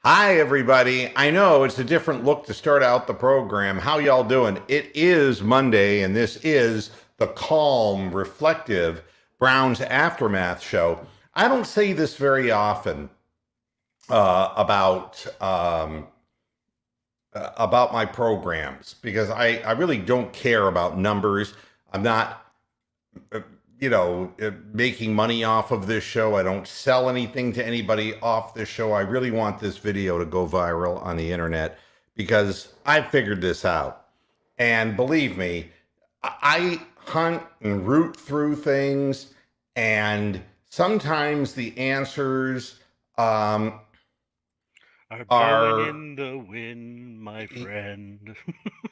Hi, everybody. I know it's a different look to start out the program. How y'all doing? It is Monday, and this is the calm, reflective Browns Aftermath show. I don't say this very often about my programs because I really don't care about numbers. I'm not making money off of this show. I don't sell anything to anybody off this show. I really want this video to go viral on the internet because I figured this out. And believe me, I hunt and root through things, and sometimes the answers are blowing in the wind, my friend.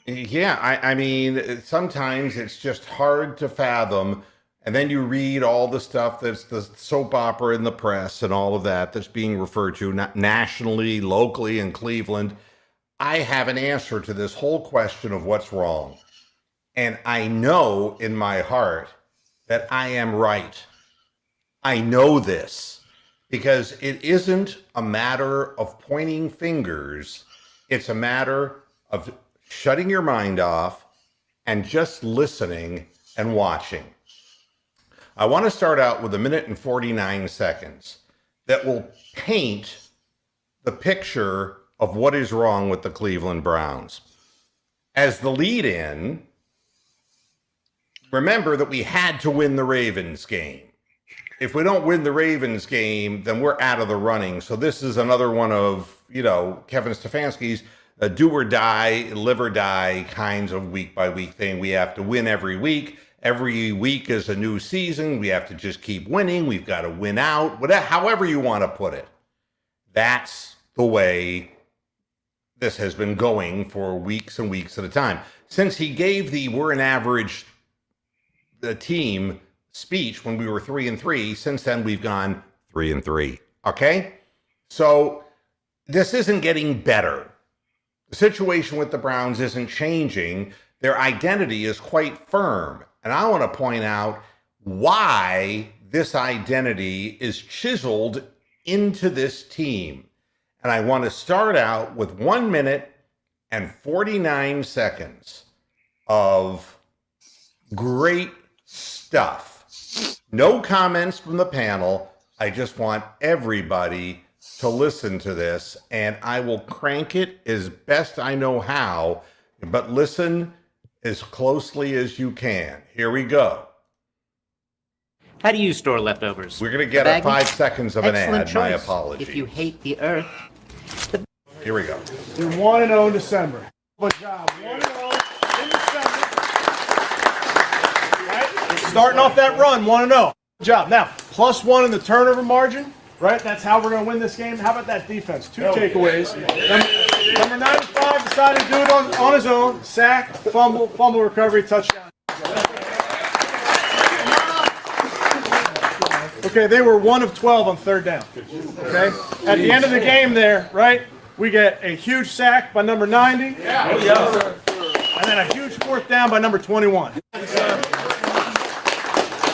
Yeah, I mean, sometimes it's just hard to fathom. And then you read all the stuff that's the soap opera in the press and all of that that's being referred to nationally, locally in Cleveland. I have an answer to this whole question of what's wrong. And I know in my heart that I am right. I know this because it isn't a matter of pointing fingers. It's a matter of shutting your mind off and just listening and watching. I want to start out with 1 minute and 49 seconds that will paint the picture of what is wrong with the Cleveland Browns. As the lead-in, remember that we had to win the Ravens game. If we don't win the Ravens game, then we're out of the running. So this is another one of, Kevin Stefanski's do or die, live or die kinds of week-by-week thing. We have to win every week. Every week is a new season. We have to just keep winning. We've got to win out, whatever, however you want to put it. That's the way this has been going for weeks and weeks at a time. Since he gave the we're an average team speech when we were 3-3, since then we've gone 3-3. Okay? So this isn't getting better. The situation with the Browns isn't changing. Their identity is quite firm. And I want to point out why this identity is chiseled into this team. And I want to start out with 1 minute and 49 seconds of great stuff. No comments from the panel. I just want everybody to listen to this, and I will crank it as best I know how, but listen as closely as you can. Here we go. How do you store leftovers? We're going to get 5 seconds of an ad. My apologies. If you hate the earth. Here we go. You're 1-0 in December. Good job. 1-0 in December. Right? Starting off that run, 1-0. Good job. Now, +1 in the turnover margin. Right? That's how we're going to win this game. How about that defense? 2 takeaways. Number 95 decided to do it on his own. Sack, fumble recovery, touchdown. Okay, they were 1 of 12 on 3rd down. Okay? At the end of the game there, right, we get a huge sack by number 90. And then a huge 4th down by number 21.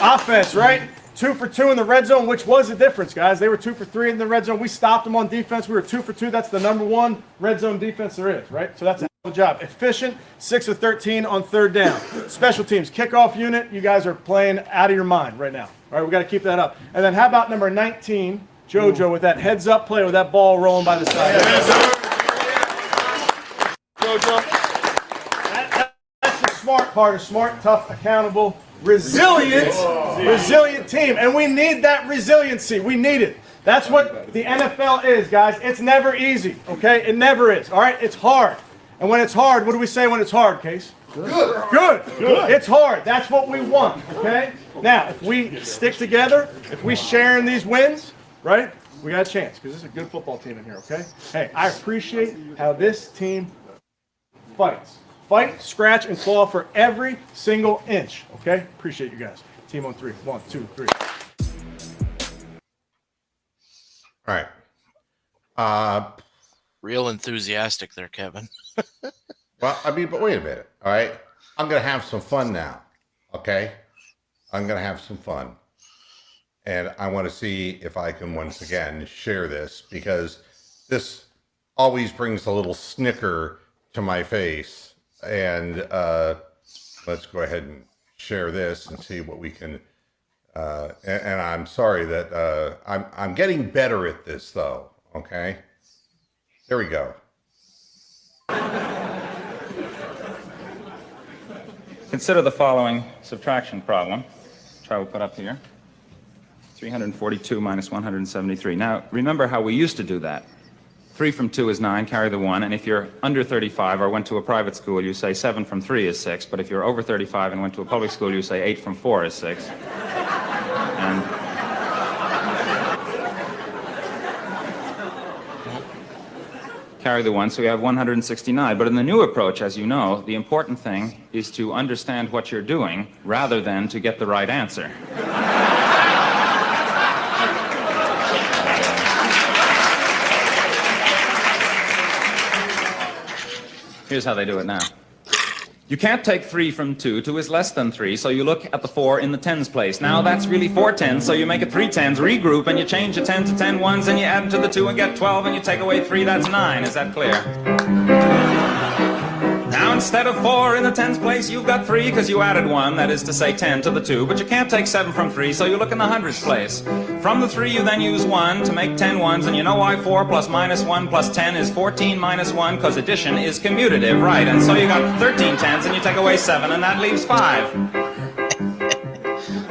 Offense, right? 2 for 2 in the red zone, which was the difference, guys. They were 2 for 3 in the red zone. We stopped them on defense. We were 2 for 2. That's the number 1 red zone defense there is, right? So that's a hell of a job. Efficient, 6 of 13 on 3rd down. Special teams, kickoff unit. You guys are playing out of your mind right now. All right, we got to keep that up. And then how about number 19, Jojo, with that heads-up play with that ball rolling by the side. Jojo. That's the smart part. A smart, tough, accountable, resilient team, and we need that resiliency. We need it. That's what the NFL is, guys. It's never easy, okay? It never is, all right? It's hard. And when it's hard, what do we say when it's hard, Case? Good. It's hard. That's what we want, okay? Now, if we stick together, if we share in these wins, right, we got a chance, because this is a good football team in here, okay? Hey, I appreciate how this team fights. Fight, scratch, and claw for every single inch. Okay? Appreciate you guys. Team on 3. 1, 2, 3. All right. Real enthusiastic there, Kevin. Well, I mean, but wait a minute. All right. I'm going to have some fun now. Okay? I'm going to have some fun. And I want to see if I can once again share this, because this always brings a little snicker to my face. And let's go ahead and share this and see what we can. And I'm sorry that I'm getting better at this, though. Okay, here we go. Consider the following subtraction problem, which I will put up here. 342 minus 173. Now, remember how we used to do that. 3 from 2 is 9, carry the 1, and if you're under 35 or went to a private school, you say 7 from 3 is 6, but if you're over 35 and went to a public school, you say 8 from 4 is 6. And carry the 1, so we have 169. But in the new approach, as you know, the important thing is to understand what you're doing rather than to get the right answer. Here's how they do it now. You can't take 3 from 2. 2 is less than 3, so you look at the 4 in the tens place. Now that's really 4 tens, so you make it 3 tens, regroup, and you change the 10 to 10 ones, and you add them to the 2 and get 12, and you take away 3, that's 9. Is that clear? Now instead of 4 in the tens place, you've got 3 because you added 1, that is to say 10 to the 2, but you can't take 7 from 3, so you look in the hundreds place. From the 3, you then use 1 to make 10 ones, and you know why 4 plus minus 1 plus 10 is 14 minus 1, because addition is commutative, right? And so you got 13 tens, and you take away 7, and that leaves 5.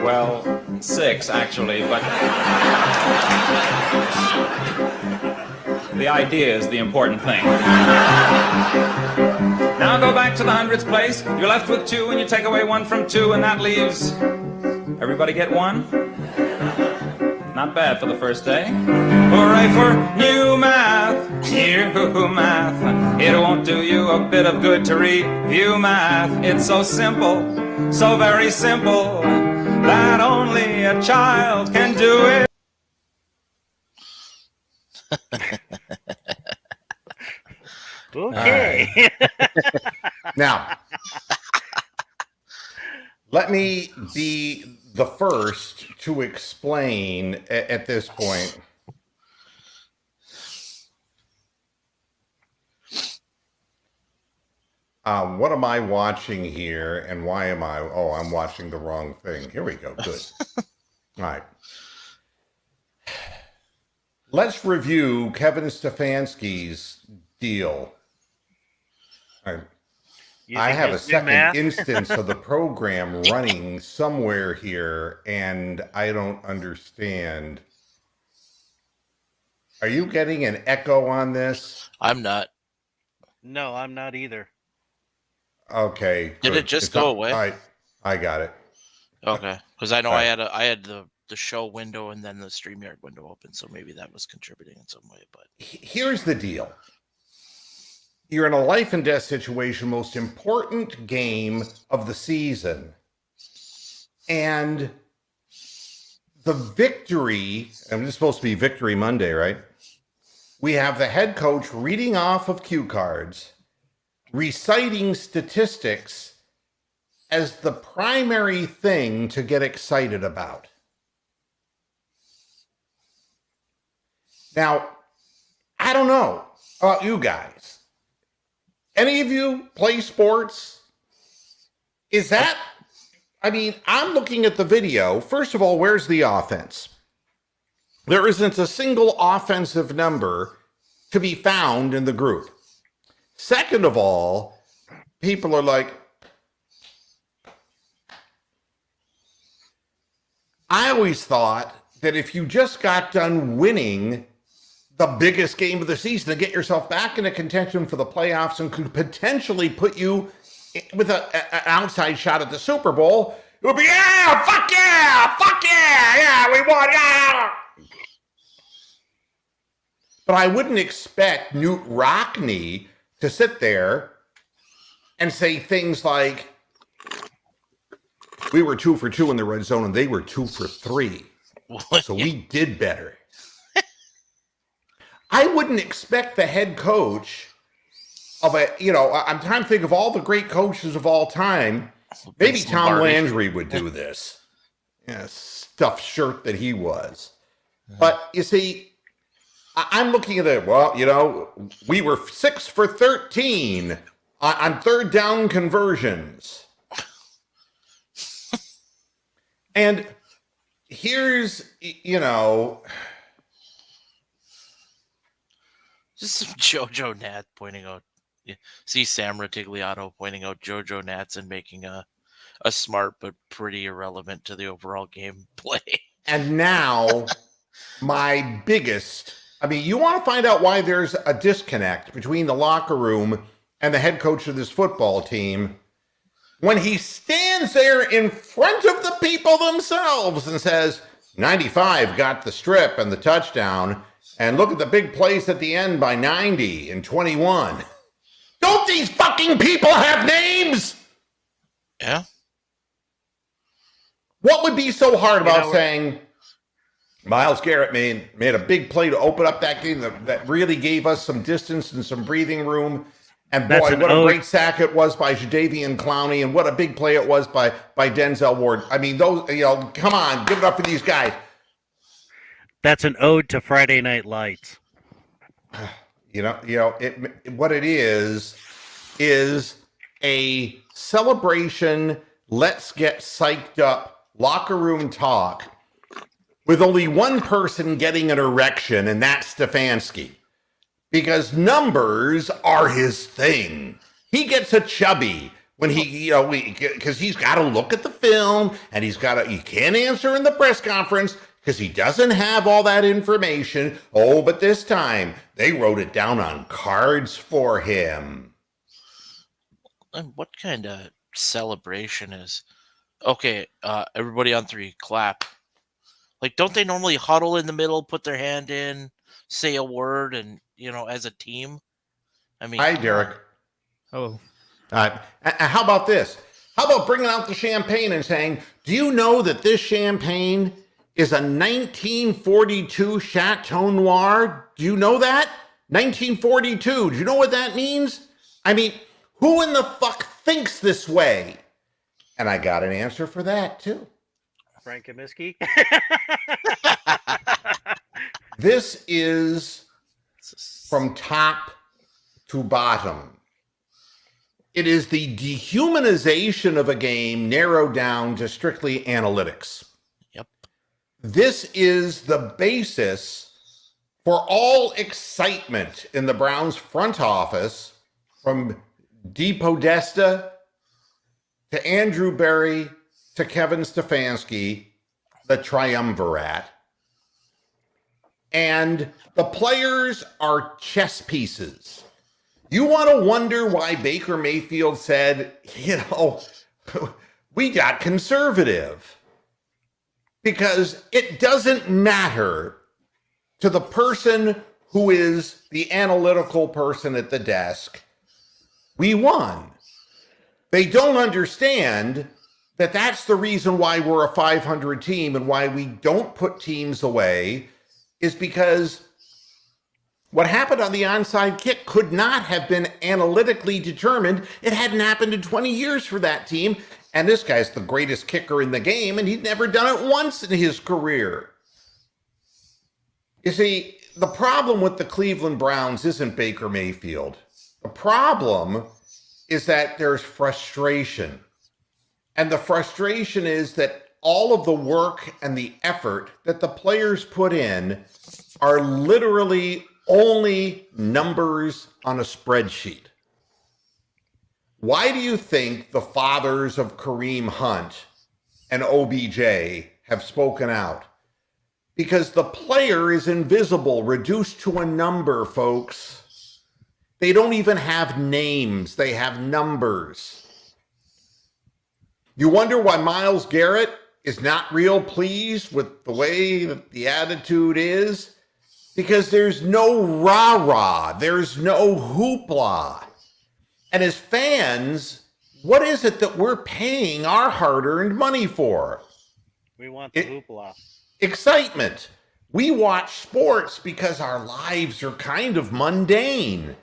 Well, 6, actually, but the idea is the important thing. Now go back to the hundreds place. You're left with 2, and you take away 1 from 2, and that leaves... Everybody get 1? Not bad for the first day. Hooray for new math. New math. It won't do you a bit of good to review math. It's so simple, so very simple, that only a child can do it. Okay. Now, let me be the first to explain at this point. What am I watching here, and why am I? Oh, I'm watching the wrong thing. Here we go. Good. All right. Let's review Kevin Stefanski's deal. All right. I have a second instance of the program running somewhere here, and I don't understand. Are you getting an echo on this? I'm not. No, I'm not either. Okay. Did good. it just go away? I got it. Okay, because I know I had the show window and then the StreamYard window open, so maybe that was contributing in some way. But here's the deal. You're in a life and death situation, most important game of the season. And the victory, and it's supposed to be Victory Monday, right? We have the head coach reading off of cue cards, reciting statistics as the primary thing to get excited about. Now, I don't know about you guys. Any of you play sports? Is that, I mean, I'm looking at the video. First of all, where's the offense? There isn't a single offensive number to be found in the group. Second of all, people are like, I always thought that if you just got done winning the biggest game of the season to get yourself back into contention for the playoffs and could potentially put you with an outside shot at the Super Bowl, it would be, yeah, fuck yeah, we won, yeah. But I wouldn't expect Newt Rockne to sit there and say things like, we were 2 for 2 in the red zone and they were 2 for 3. So we did better. I wouldn't expect the head coach of a, I'm trying to think of all the great coaches of all time. Maybe Tom Landry would do this. Yeah, stuffed shirt that he was. But you see, I'm looking at it. Well, we were 6 for 13 on third down conversions. And here's, Just some Jojo Nat pointing out. See Sam Ratigliato pointing out Jojo Natson making a smart but pretty irrelevant to the overall game play. And now, my biggest. You want to find out why there's a disconnect between the locker room and the head coach of this football team when he stands there in front of the people themselves and says, 95 got the strip and the touchdown, and look at the big plays at the end by 90 and 21. Don't these fucking people have names? Yeah. What would be so hard about saying Myles Garrett made a big play to open up that game that really gave us some distance and some breathing room? And boy, what a great sack it was by Jadeveon Clowney, and what a big play it was by Denzel Ward. Those, come on, give it up for these guys. That's an ode to Friday Night Lights. What it is a celebration. Let's get psyched up locker room talk with only one person getting an erection, and that's Stefanski. Because numbers are his thing. He gets a chubby when because he's got to look at the film, and he can't answer in the press conference because he doesn't have all that information. Oh, but this time they wrote it down on cards for him. And what kind of celebration is, okay, everybody on 3, clap. Like, don't they normally huddle in the middle, put their hand in, say a word, and, as a team? Hi, Derek. Hello. How about this? How about bringing out the champagne and saying, do you know that this champagne is a 1942 Chateau Noir? Do you know that? 1942. Do you know what that means? Who in the fuck thinks this way? And I got an answer for that, too. Frank Kaminsky. This is from top to bottom. It is the dehumanization of a game narrowed down to strictly analytics. Yep. This is the basis for all excitement in the Browns front office, from Dee Podesta to Andrew Berry to Kevin Stefanski, the triumvirate. And the players are chess pieces. You want to wonder why Baker Mayfield said, we got conservative. Because it doesn't matter to the person who is the analytical person at the desk. We won. They don't understand that that's the reason why we're a 500 team and why we don't put teams away, is because what happened on the onside kick could not have been analytically determined. It hadn't happened in 20 years for that team. And this guy's the greatest kicker in the game, and he'd never done it once in his career. You see, the problem with the Cleveland Browns isn't Baker Mayfield. The problem is that there's frustration. And the frustration is that all of the work and the effort that the players put in are literally only numbers on a spreadsheet. Why do you think the fathers of Kareem Hunt and OBJ have spoken out? Because the player is invisible, reduced to a number, folks. They don't even have names. They have numbers. You wonder why Myles Garrett is not real pleased with the way that the attitude is? Because there's no rah-rah. There's no hoopla. And as fans, what is it that we're paying our hard-earned money for? We want the hoopla. Excitement. We watch sports because our lives are kind of mundane.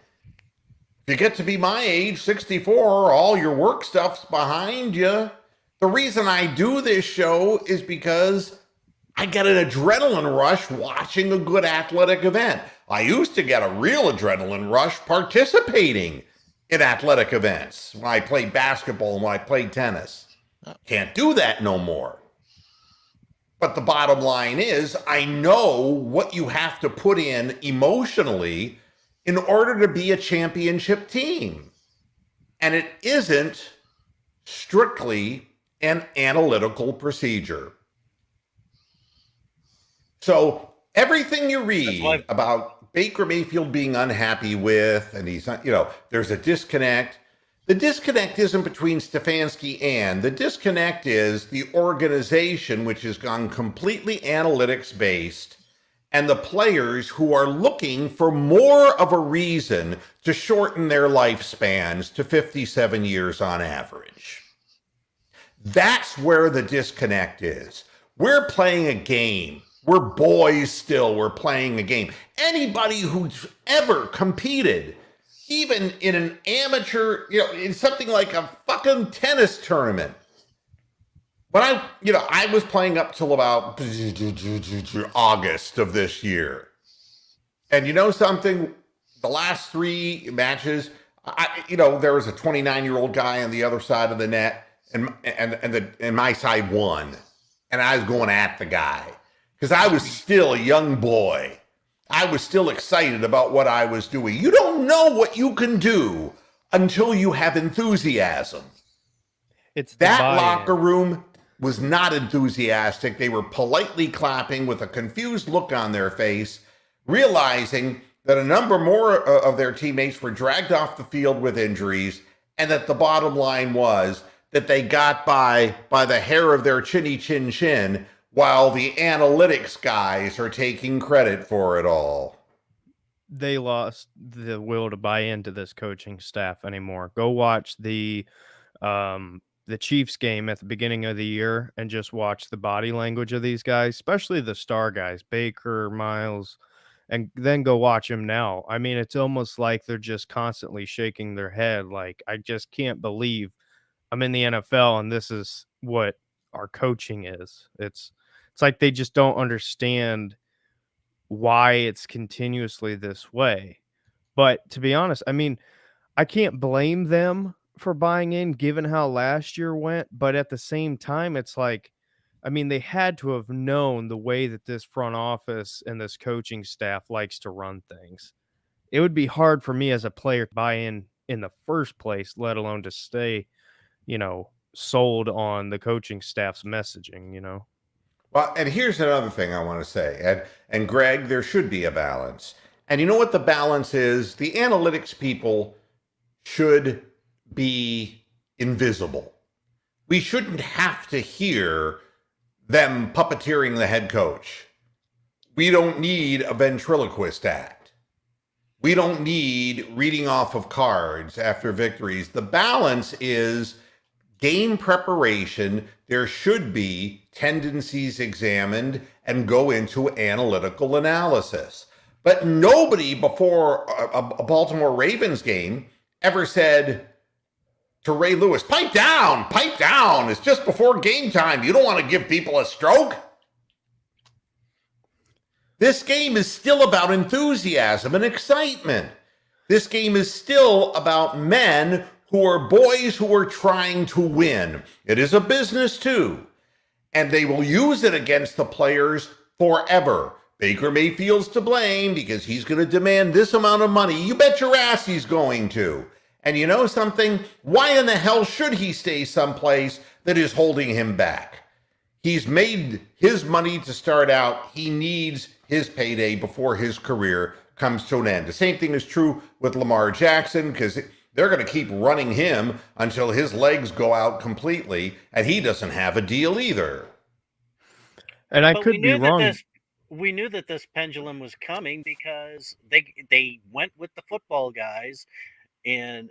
If you get to be my age, 64, all your work stuff's behind you. The reason I do this show is because I get an adrenaline rush watching a good athletic event. I used to get a real adrenaline rush participating in athletic events when I played basketball and when I played tennis. Can't do that no more. But the bottom line is, I know what you have to put in emotionally in order to be a championship team. And it isn't strictly an analytical procedure. So everything you read about Baker Mayfield being unhappy with, and he's not, there's a disconnect. The disconnect isn't between Stefanski and, the disconnect is the organization, which has gone completely analytics based, and the players who are looking for more of a reason to shorten their lifespans to 57 years on average. That's where the disconnect is. We're playing a game. We're boys still. We're playing a game. Anybody who's ever competed, even in an amateur, in something like a fucking tennis tournament. But I was playing up till about August of this year. And you know something? The last 3 matches, there was a 29-year-old guy on the other side of the net, and my side won. And I was going at the guy because I was still a young boy. I was still excited about what I was doing. You don't know what you can do until you have enthusiasm. It's that locker room was not enthusiastic. They were politely clapping with a confused look on their face, realizing that a number more of their teammates were dragged off the field with injuries, and that the bottom line was that they got by the hair of their chinny chin chin, while the analytics guys are taking credit for it all. They lost the will to buy into this coaching staff anymore. Go watch the Chiefs game at the beginning of the year and just watch the body language of these guys, especially the star guys, Baker, Miles, and then go watch them now. I mean, it's almost like they're just constantly shaking their head like, I just can't believe I'm in the NFL and this is what our coaching is. It's like they just don't understand why it's continuously this way. But to be honest, I mean, I can't blame them for buying in given how last year went, but at the same time, it's like, I mean, they had to have known the way that this front office and this coaching staff likes to run things. It would be hard for me as a player to buy in the first place, let alone to stay, sold on the coaching staff's messaging. Well, and here's another thing I want to say. And Greg, there should be a balance. And you know what the balance is? The analytics people should be invisible. We shouldn't have to hear them puppeteering the head coach. We don't need a ventriloquist act. We don't need reading off of cards after victories. The balance is game preparation. There should be tendencies examined and go into analytical analysis. But nobody before a Baltimore Ravens game ever said to Ray Lewis, pipe down. It's just before game time. You don't want to give people a stroke. This game is still about enthusiasm and excitement. This game is still about men who are boys who are trying to win. It is a business too. And they will use it against the players forever. Baker Mayfield's to blame because he's going to demand this amount of money. You bet your ass he's going to. And you know something? Why in the hell should he stay someplace that is holding him back? He's made his money to start out. He needs his payday before his career comes to an end. The same thing is true with Lamar Jackson because they're going to keep running him until his legs go out completely, and he doesn't have a deal either. And I could be wrong. We knew that this pendulum was coming because they went with the football guys, and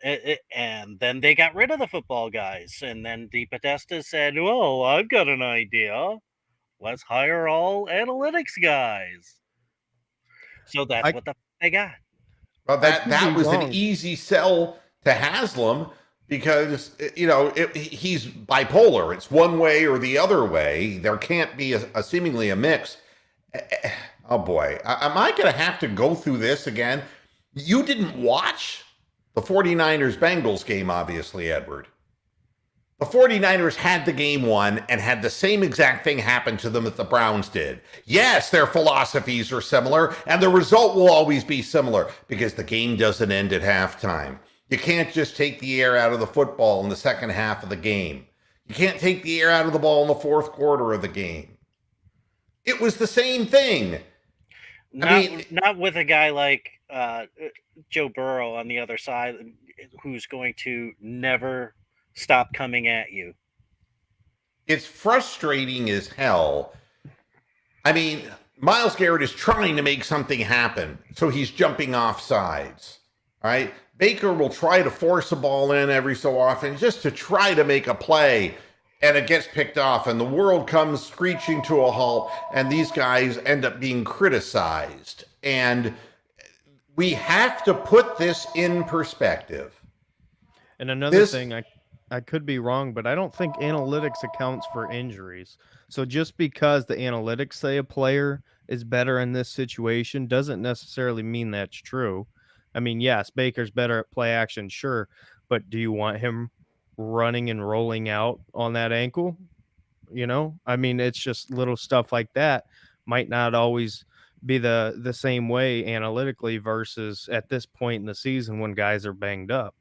then they got rid of the football guys, and then DePodesta said, "Well, I've got an idea. Let's hire all analytics guys." So that's what they got. Well, that was an easy sell to Haslam because, he's bipolar. It's one way or the other way. There can't be a seemingly a mix. Oh boy, am I going to have to go through this again? You didn't watch the 49ers Bengals game, obviously, Edward. The 49ers had the game won and had the same exact thing happen to them that the Browns did. Yes, their philosophies are similar, and the result will always be similar because the game doesn't end at halftime. You can't just take the air out of the football in the second half of the game. You can't take the air out of the ball in the fourth quarter of the game. It was the same thing. Not with a guy like Joe Burrow on the other side, who's going to never stop coming at you. It's frustrating as hell. I mean, Myles Garrett is trying to make something happen, so he's jumping off sides, right? Baker will try to force a ball in every so often just to try to make a play, and it gets picked off, and the world comes screeching to a halt, and these guys end up being criticized. And we have to put this in perspective. And another thing, I could be wrong, but I don't think analytics accounts for injuries. So just because the analytics say a player is better in this situation doesn't necessarily mean that's true. I mean, yes, Baker's better at play action, sure, but do you want him running and rolling out on that ankle? You know, I mean, it's just little stuff like that might not always be the same way analytically versus at this point in the season when guys are banged up.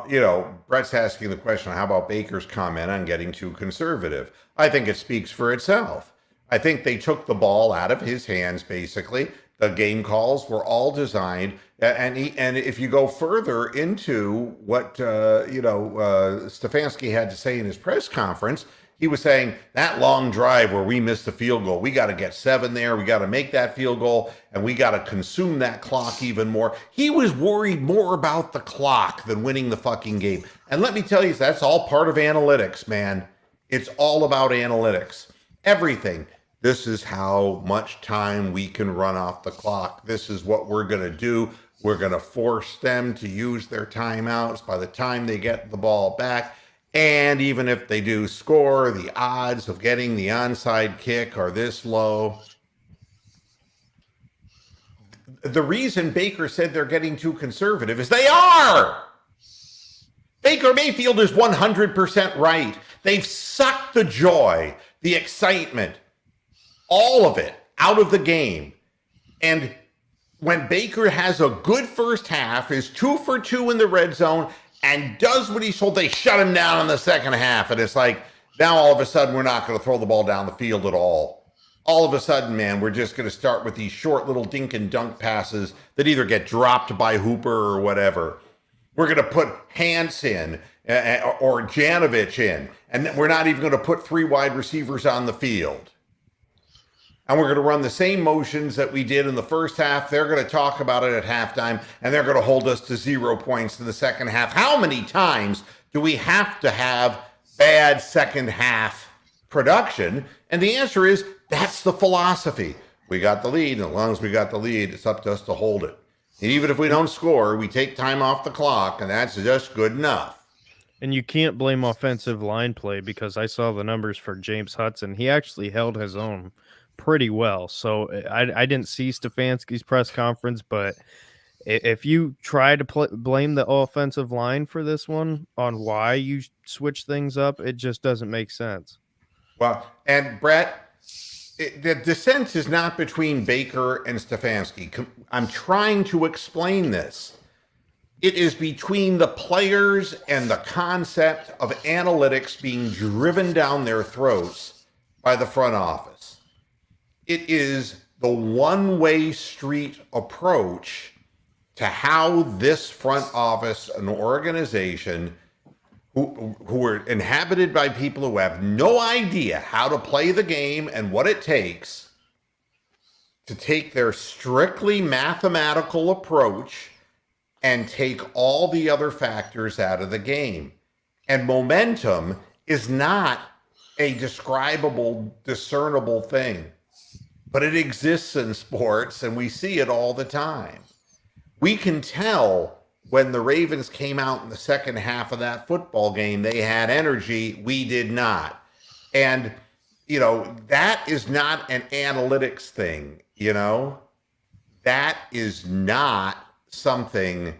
You know, Brett's asking the question, how about Baker's comment on getting too conservative? I think it speaks for itself. I think they took the ball out of his hands, basically. The game calls were all designed. And if you go further into what, Stefanski had to say in his press conference, he was saying that long drive where we missed the field goal, we got to get 7 there. We got to make that field goal, and we got to consume that clock even more. He was worried more about the clock than winning the fucking game. And let me tell you, that's all part of analytics, man. It's all about analytics. Everything. This is how much time we can run off the clock. This is what we're going to do. We're going to force them to use their timeouts by the time they get the ball back. And even if they do score, the odds of getting the onside kick are this low. The reason Baker said they're getting too conservative is they are. Baker Mayfield is 100% right. They've sucked the joy, the excitement, all of it out of the game. And when Baker has a good first half, is 2 for 2 in the red zone, and does what he's told, they shut him down in the second half. And it's like, now all of a sudden, we're not going to throw the ball down the field at all. All of a sudden, man, we're just going to start with these short little dink and dunk passes that either get dropped by Hooper or whatever. We're going to put Hance in or Janovich in, and we're not even going to put 3 wide receivers on the field. And we're going to run the same motions that we did in the first half. They're going to talk about it at halftime, and they're going to hold us to 0 points in the second half. How many times do we have to have bad second half production? And the answer is, that's the philosophy. We got the lead, and as long as we got the lead, it's up to us to hold it. And even if we don't score, we take time off the clock, and that's just good enough. And you can't blame offensive line play because I saw the numbers for James Hudson. He actually held his own pretty well. So I didn't see Stefanski's press conference, but if you try to blame the offensive line for this one on why you switch things up, it just doesn't make sense. Well, and Brett, the dissent is not between Baker and Stefanski. I'm trying to explain this. It is between the players and the concept of analytics being driven down their throats by the front office. It is the one-way street approach to how this front office, an organization who are inhabited by people who have no idea how to play the game and what it takes to take their strictly mathematical approach and take all the other factors out of the game. And momentum is not a describable, discernible thing. But it exists in sports, and we see it all the time. We can tell when the Ravens came out in the second half of that football game, they had energy. We did not. And that is not an analytics thing, that is not something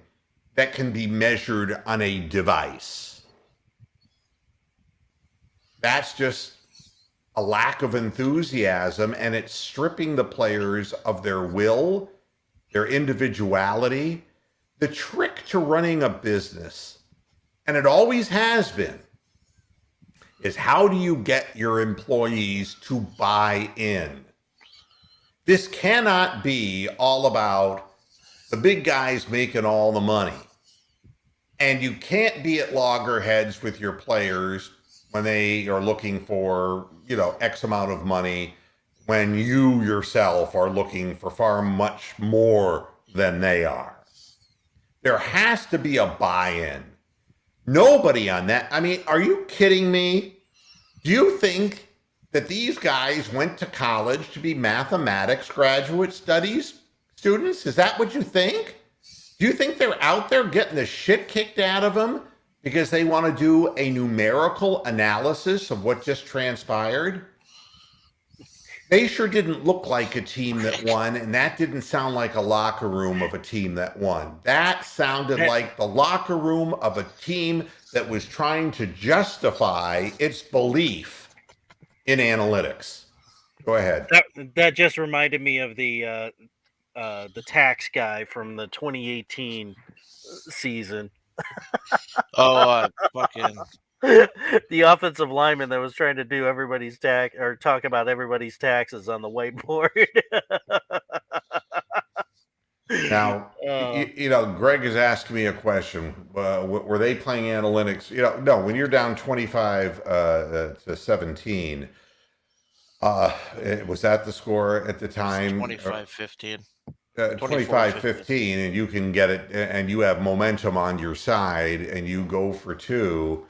that can be measured on a device. That's just a lack of enthusiasm, and it's stripping the players of their will, their individuality. The trick to running a business, and it always has been, is how do you get your employees to buy in? This cannot be all about the big guys making all the money. And you can't be at loggerheads with your players when they are looking for, X amount of money, when you yourself are looking for far much more than they are. There has to be a buy-in. Nobody on that. I mean, are you kidding me? Do you think that these guys went to college to be mathematics graduate studies students? Is that what you think? Do you think they're out there getting the shit kicked out of them because they want to do a numerical analysis of what just transpired? They sure didn't look like a team that won, and that didn't sound like a locker room of a team that won. That sounded like the locker room of a team that was trying to justify its belief in analytics. Go ahead. That just reminded me of the tax guy from the 2018 season. Fucking The offensive lineman that was trying to do everybody's tax or talk about everybody's taxes on the whiteboard. Now, Greg has asked me a question. Were they playing analytics? No, when you're down 25 to 17, was that the score at the time? 25-15. 25-15, and you can get it, and you have momentum on your side, and you go for two.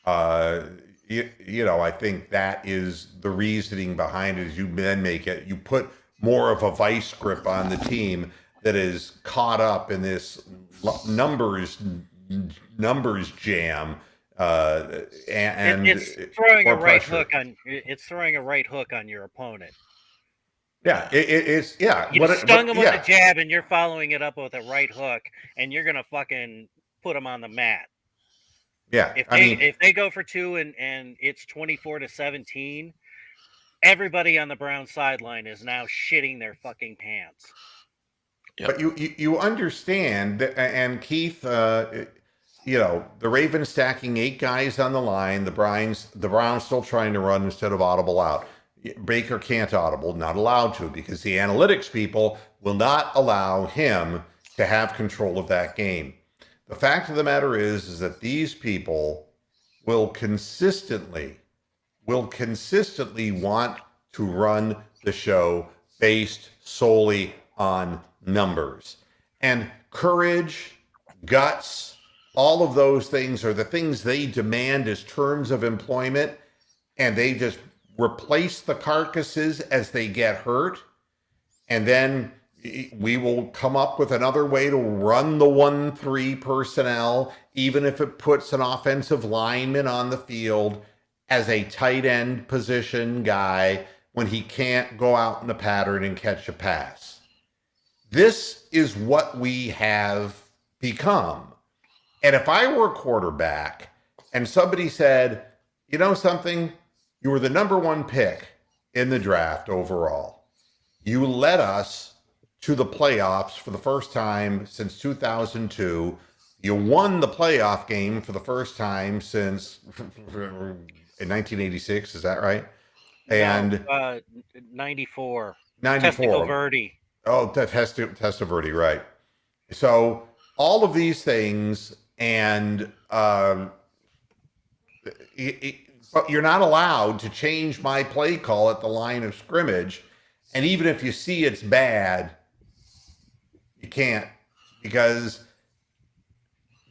I think that is the reasoning behind it. Is you then you put more of a vice grip on the team that is caught up in this numbers jam, and it's throwing a right hook on. It's throwing a right hook on your opponent. Yeah, it's yeah. You stung him with a jab, and you're following it up with a right hook, and you're gonna fucking put him on the mat. Yeah, if they go for two and it's 24-17, everybody on the Browns sideline is now shitting their fucking pants. Yep. But you understand, and Keith, the Ravens stacking 8 guys on the line, the Browns still trying to run instead of audible out. Baker can't audible, not allowed to, because the analytics people will not allow him to have control of that game. The fact of the matter is that these people will consistently want to run the show based solely on numbers. And courage, guts, all of those things are the things they demand as terms of employment, and they just replace the carcasses as they get hurt, and then we will come up with another way to run the 1-3 personnel, even if it puts an offensive lineman on the field as a tight end position guy when he can't go out in the pattern and catch a pass. This is what we have become. And if I were a quarterback and somebody said, you know something, you were the number 1 pick in the draft overall. You led us to the playoffs for the first time since 2002. You won the playoff game for the first time since in 1986. Is that right? And 94. 94. Testaverde. Oh, Testaverde, right. So all of these things, and but you're not allowed to change my play call at the line of scrimmage. And even if you see it's bad, you can't, because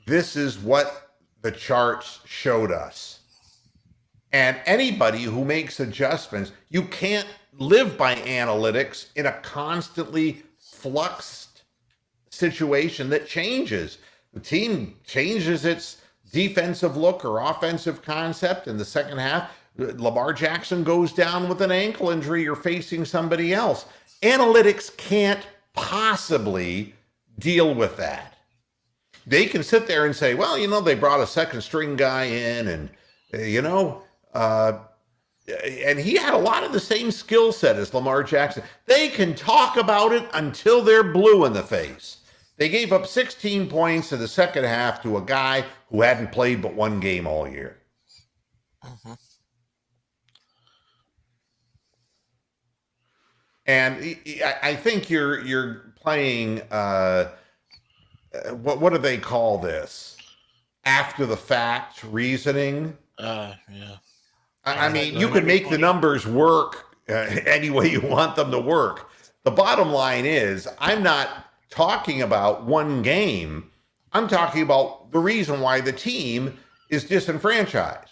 this is what the charts showed us. And anybody who makes adjustments, you can't live by analytics in a constantly fluxed situation that changes. The team changes its defensive look or offensive concept in the second half. Lamar Jackson goes down with an ankle injury, you're facing somebody else. Analytics can't possibly deal with that. They can sit there and say, well, they brought a second string guy in and, and he had a lot of the same skill set as Lamar Jackson. They can talk about it until they're blue in the face. They gave up 16 points in the second half to a guy who hadn't played but one game all year. Mhm. And I think you're playing, what do they call this? After the fact reasoning. Yeah. I mean, you can make the numbers work any way you want them to work. The bottom line is, I'm not talking about one game. I'm talking about the reason why the team is disenfranchised.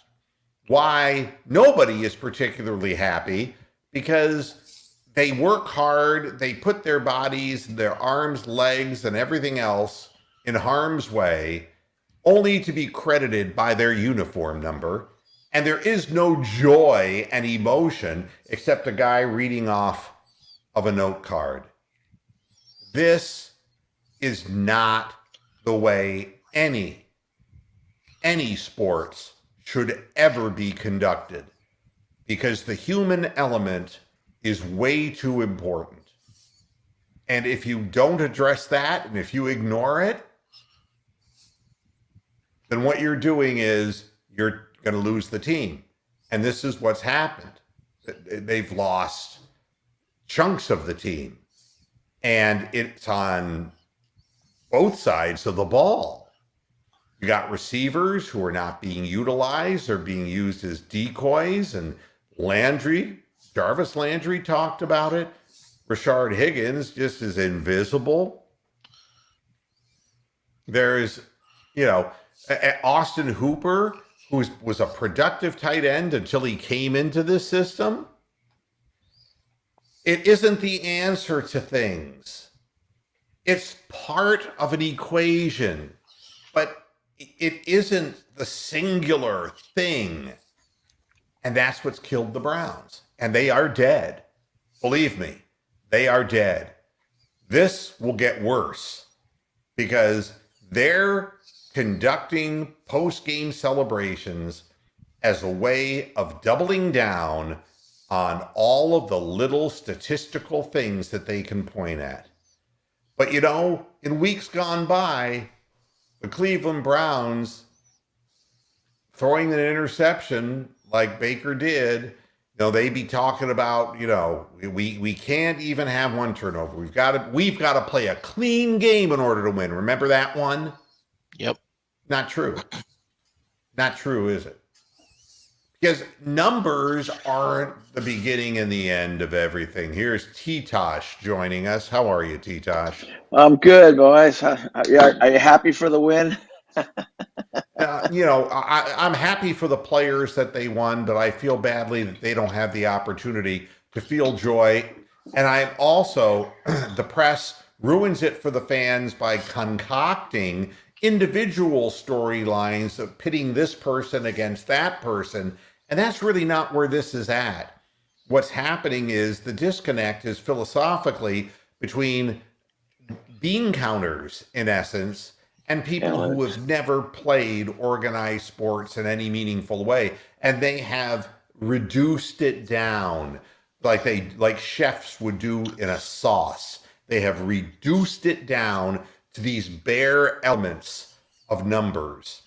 Why nobody is particularly happy, because they work hard, they put their bodies, their arms, legs, and everything else in harm's way, only to be credited by their uniform number. And there is no joy and emotion except a guy reading off of a note card. This is not the way any sports should ever be conducted, because the human element is way too important. And if you don't address that, and if you ignore it, then what you're doing is you're going to lose the team. And this is what's happened. They've lost chunks of the team. And it's on both sides of the ball. You got receivers who are not being utilized or being used as decoys. And Jarvis Landry talked about it. Rashard Higgins just is invisible. There's, Austin Hooper, who was a productive tight end until he came into this system. It isn't the answer to things. It's part of an equation, but it isn't the singular thing. And that's what's killed the Browns. And they are dead. Believe me, they are dead. This will get worse because they're conducting post-game celebrations as a way of doubling down on all of the little statistical things that they can point at. But in weeks gone by, the Cleveland Browns throwing an interception like Baker did, they'd be talking about, we can't even have one turnover. We've got to play a clean game in order to win. Remember that one? Yep. Not true. Not true, is it? Because numbers aren't the beginning and the end of everything. Here's T-Tosh joining us. How are you, T-Tosh? I'm good, boys. Are you happy for the win? I'm happy for the players that they won, but I feel badly that they don't have the opportunity to feel joy. And I'm also, the press ruins it for the fans by concocting individual storylines of pitting this person against that person. And that's really not where this is at. What's happening is the disconnect is philosophically between bean counters, in essence, and people who have never played organized sports in any meaningful way. And they have reduced it down like chefs would do in a sauce. They have reduced it down to these bare elements of numbers.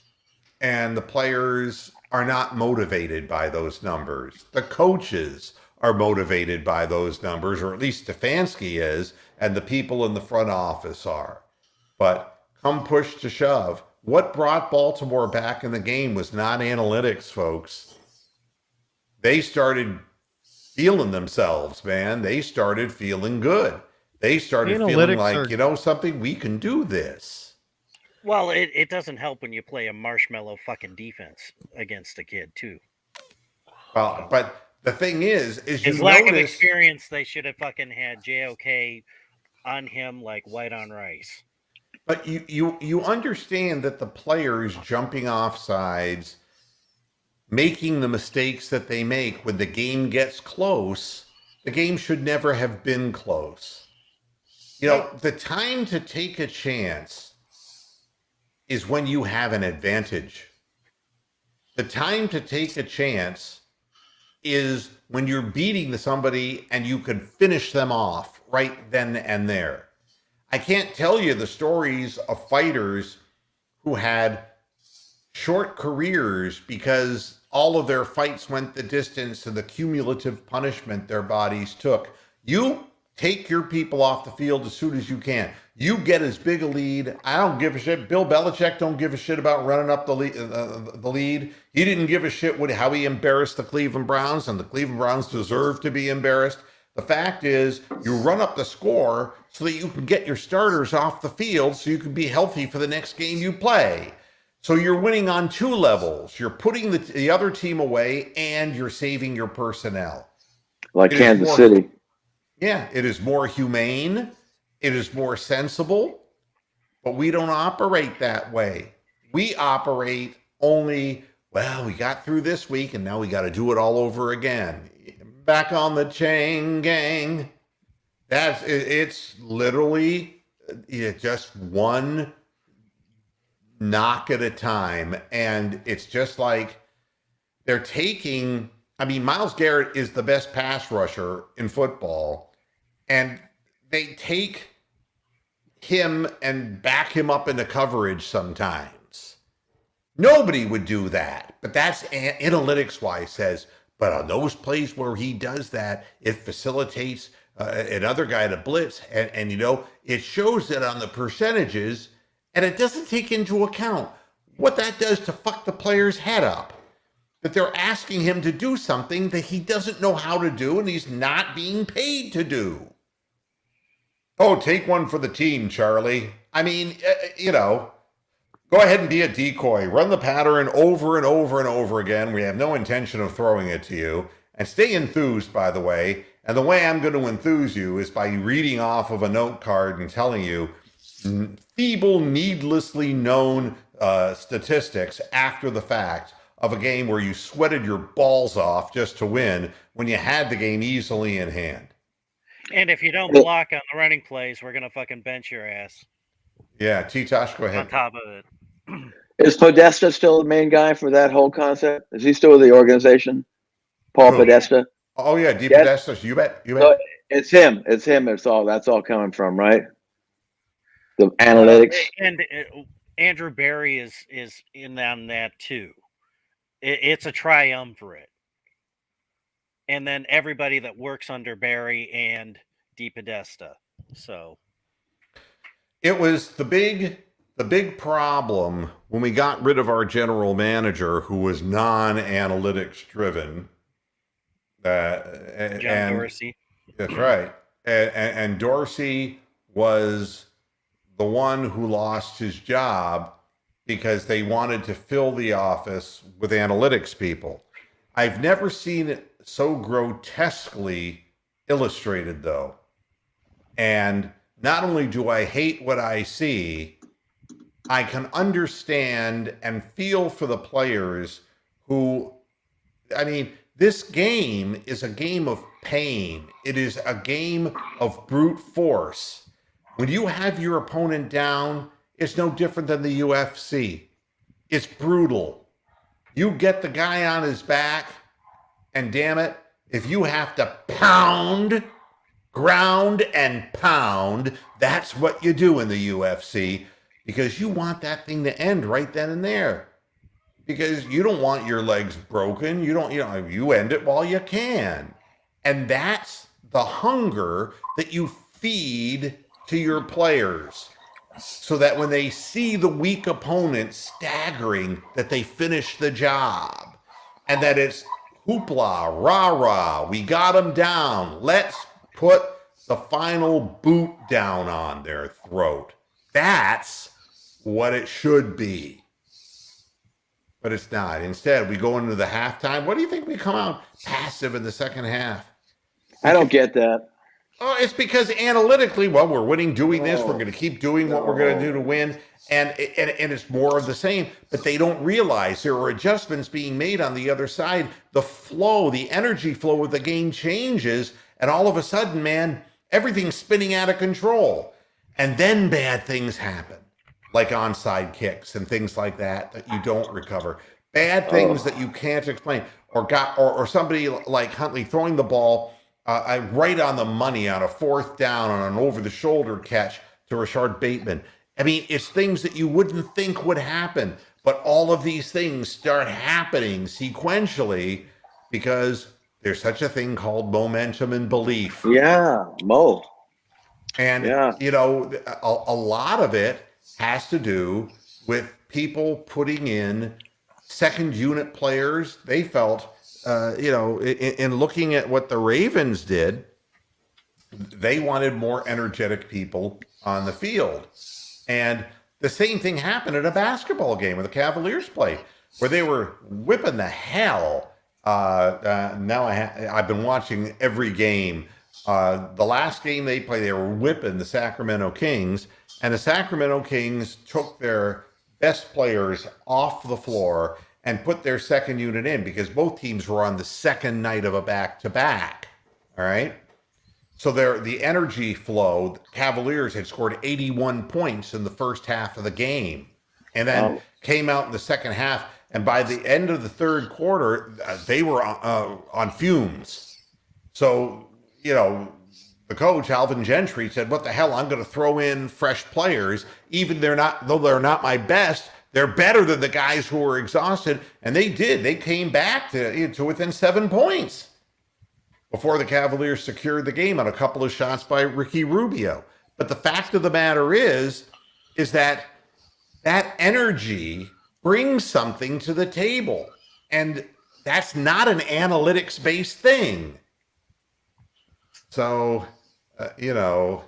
And the players are not motivated by those numbers. The coaches are motivated by those numbers, or at least Stefanski is, and the people in the front office are. But come push to shove, what brought Baltimore back in the game was not analytics, folks. They started feeling themselves, man. They started feeling good. They started feeling like, something, we can do this. Well, it doesn't help when you play a marshmallow fucking defense against a kid, too. Well, but the thing is his lack of experience, they should have fucking had JOK on him like white on rice. But you understand that the players jumping off sides making the mistakes that they make when the game gets close. The game should never have been close. You know, the time to take a chance is when you have an advantage. The time to take a chance is when you're beating somebody and you can finish them off right then and there. I can't tell you the stories of fighters who had short careers because all of their fights went the distance and the cumulative punishment their bodies took. You take your people off the field as soon as you can. You get as big a lead. I don't give a shit. Bill Belichick don't give a shit about running up the lead. He didn't give a shit how he embarrassed the Cleveland Browns, and the Cleveland Browns deserve to be embarrassed. The fact is, you run up the score so that you can get your starters off the field so you can be healthy for the next game you play. So you're winning on two levels. You're putting the other team away and you're saving your personnel. Like Kansas City. Yeah, it is more humane. It is more sensible. But we don't operate that way. We operate only, well, we got through this week and now we got to do it all over again. Back on the chain gang. It's literally just one knock at a time. And it's just like they're taking, I mean, Myles Garrett is the best pass rusher in football. And they take him and back him up into coverage sometimes. Nobody would do that. But that's analytics wise says, but on those plays where he does that, it facilitates another guy to blitz. And you know, it shows that on the percentages, and it doesn't take into account what that does to fuck the player's head up. That they're asking him to do something that he doesn't know how to do and he's not being paid to do. Oh, take one for the team, Charlie. I mean, you know, go ahead and be a decoy. Run the pattern over and over and over again. We have no intention of throwing it to you. And stay enthused, by the way. And the way I'm going to enthuse you is by reading off of a note card and telling you feeble, needlessly known statistics after the fact of a game where you sweated your balls off just to win when you had the game easily in hand. And if you don't block on the running plays, we're going to fucking bench your ass. Yeah, T-Tosh, go ahead. On top of it. Is Podesta still the main guy for that whole concept? Is he still with the organization? Paul Podesta? Oh, yeah, D. Podesta. You bet. So it's him. It's him. That's all coming from, right? The analytics. And Andrew Berry is in on that too. It's a triumvirate. And then everybody that works under Barry and D. Podesta. So it was the big problem when we got rid of our general manager, who was non-analytics driven. John Dorsey. That's right. And Dorsey was the one who lost his job because they wanted to fill the office with analytics people. I've never seen it so grotesquely illustrated, though. And not only do I hate what I see, I can understand and feel for the players who, I mean, this game is a game of pain. It is a game of brute force. When you have your opponent down, it's no different than the UFC. It's brutal. You get the guy on his back, and damn it, if you have to pound, ground and pound, that's what you do in the UFC, because you want that thing to end right then and there. Because you don't want your legs broken. You end it while you can. And that's the hunger that you feed to your players, so that when they see the weak opponent staggering, that they finish the job, and that it's hoopla, rah-rah, we got them down. Let's put the final boot down on their throat. That's what it should be. But it's not. Instead, we go into the halftime. What do you think we come out passive in the second half? I don't get that. Oh, it's because analytically, well, we're winning doing this. We're going to keep doing what we're going to do to win. And it's more of the same, but they don't realize there are adjustments being made on the other side. The flow, the energy flow of the game changes. And all of a sudden, man, everything's spinning out of control. And then bad things happen, like onside kicks and things like that you don't recover. Bad things that you can't explain. Or somebody like Huntley throwing the ball right on the money on a 4th down on an over-the-shoulder catch to Rashard Bateman. I mean, it's things that you wouldn't think would happen, but all of these things start happening sequentially because there's such a thing called momentum and belief. Yeah, Mo. And, you know, a lot of it has to do with people putting in second unit players. They felt, you know, in looking at what the Ravens did, they wanted more energetic people on the field. And the same thing happened at a basketball game where the Cavaliers played, where they were whipping the hell. Now I've been watching every game. The last game they played, they were whipping the Sacramento Kings, and the Sacramento Kings took their best players off the floor and put their second unit in because both teams were on the second night of a back-to-back. All right. So the energy flow, the Cavaliers had scored 81 points in the first half of the game and then came out in the second half. And by the end of the third quarter, they were on fumes. So, you know, the coach, Alvin Gentry, said, what the hell, I'm going to throw in fresh players. Even though they're not my best, they're better than the guys who were exhausted. And they did. They came back to within 7 points before the Cavaliers secured the game on a couple of shots by Ricky Rubio. But the fact of the matter is that energy brings something to the table. And that's not an analytics-based thing. So, you know,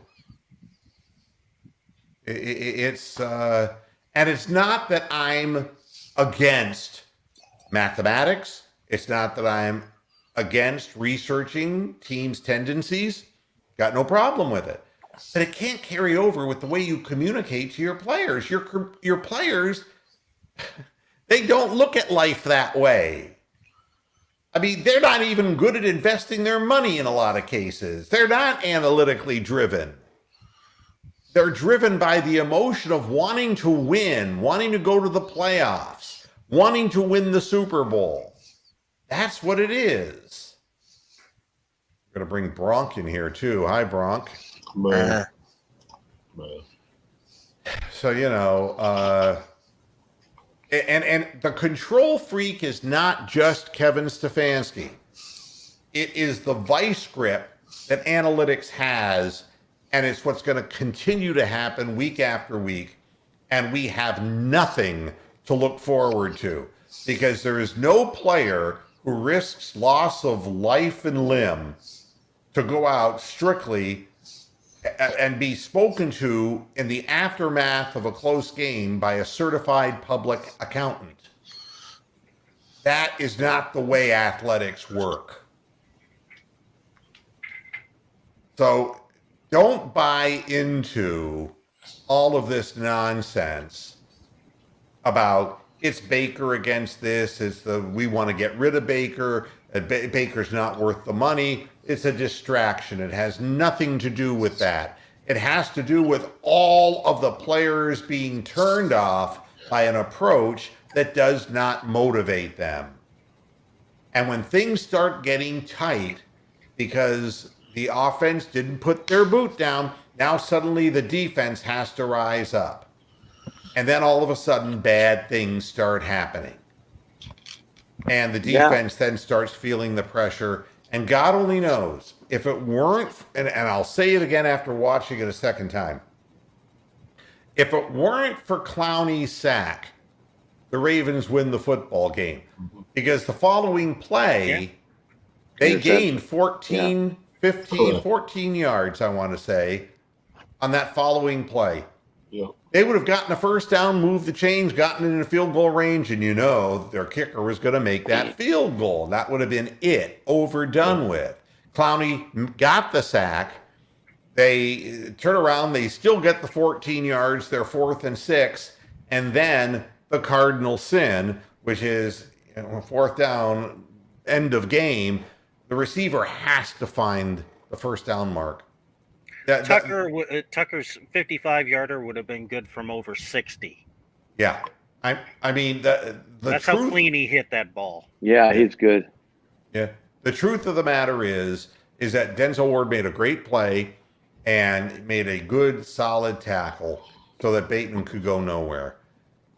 it's and it's not that I'm against mathematics. It's not that I'm against researching teams' tendencies. Got no problem with it. But it can't carry over with the way you communicate to your players. Your players, they don't look at life that way. I mean, they're not even good at investing their money in a lot of cases. They're not analytically driven. They're driven by the emotion of wanting to win, wanting to go to the playoffs, wanting to win the Super Bowl. That's what it is. We're going to bring Bronk in here, too. Hi, Bronk. Man. So, you know, and the control freak is not just Kevin Stefanski. It is the vice grip that analytics has, and it's what's going to continue to happen week after week, and we have nothing to look forward to because there is no player who risks loss of life and limb to go out strictly and be spoken to in the aftermath of a close game by a certified public accountant. That is not the way athletics work. So don't buy into all of this nonsense about it's Baker against this, we want to get rid of Baker, Baker's not worth the money. It's a distraction. It has nothing to do with that. It has to do with all of the players being turned off by an approach that does not motivate them. And when things start getting tight because the offense didn't put their boot down, now suddenly the defense has to rise up. And then all of a sudden, bad things start happening. And the defense then starts feeling the pressure. And God only knows, if it weren't, and I'll say it again after watching it a second time, if it weren't for Clowney's sack, the Ravens win the football game. Because the following play, they gained 14 yards, I want to say, on that following play. Yeah. They would have gotten a first down, moved the chains, gotten into field goal range, and you know their kicker was going to make that field goal. That would have been it, overdone with. Clowney got the sack, They turn around, they still get the 14 yards, they're 4th and 6, and then the cardinal sin, which is 4th down, end of game. The receiver has to find the first down mark. Tucker's 55-yarder would have been good from over 60. Yeah. I mean, that's how clean he hit that ball. Yeah, he's good. Yeah. The truth of the matter is that Denzel Ward made a great play and made a good, solid tackle so that Bateman could go nowhere.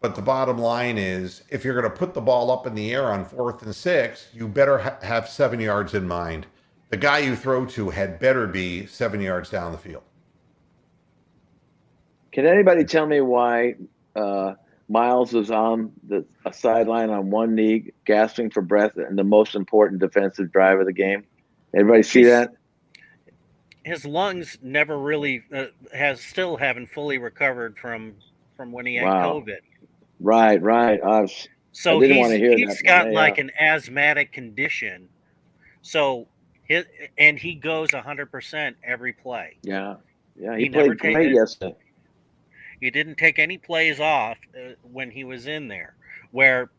But the bottom line is, if you're going to put the ball up in the air on 4th and 6, you better have 7 yards in mind. The guy you throw to had better be 7 yards down the field. Can anybody tell me why Miles was on a sideline on one knee, gasping for breath, in the most important defensive drive of the game? Everybody see that? His lungs never really still haven't fully recovered from when he had COVID. Right. So I didn't want to hear he's that. got like an asthmatic condition. So he goes 100% every play. Yeah. He played great yesterday. He didn't take any plays off when he was in there. Where,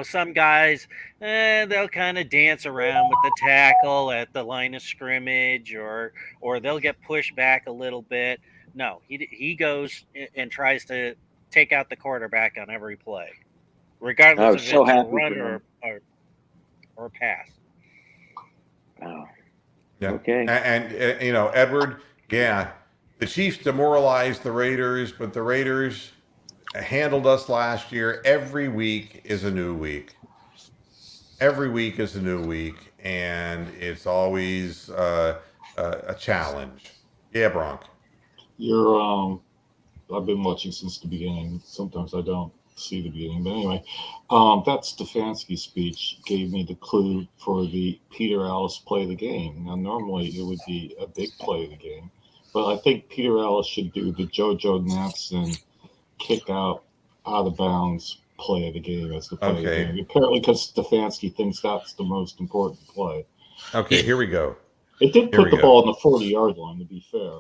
some guys, they'll kind of dance around with the tackle at the line of scrimmage, or they'll get pushed back a little bit. No, he goes and tries to take out the quarterback on every play, regardless if it's a run or pass. Wow. Yeah. Okay. And Edward, yeah, the Chiefs demoralized the Raiders, but the Raiders handled us last year. Every week is a new week. Every week is a new week, and it's always a challenge. Yeah, Bronk. I've been watching since the beginning. Sometimes I don't see the beginning, but anyway, that Stefanski speech gave me the clue for the Peter Alice play of the game. Now, normally it would be a big play of the game, but I think Peter Alice should do the Jojo Natson kick out of bounds play of the game as the play of the game. Apparently, because Stefanski thinks that's the most important play. Okay, here we go. It did put the ball on the 40-yard line, to be fair.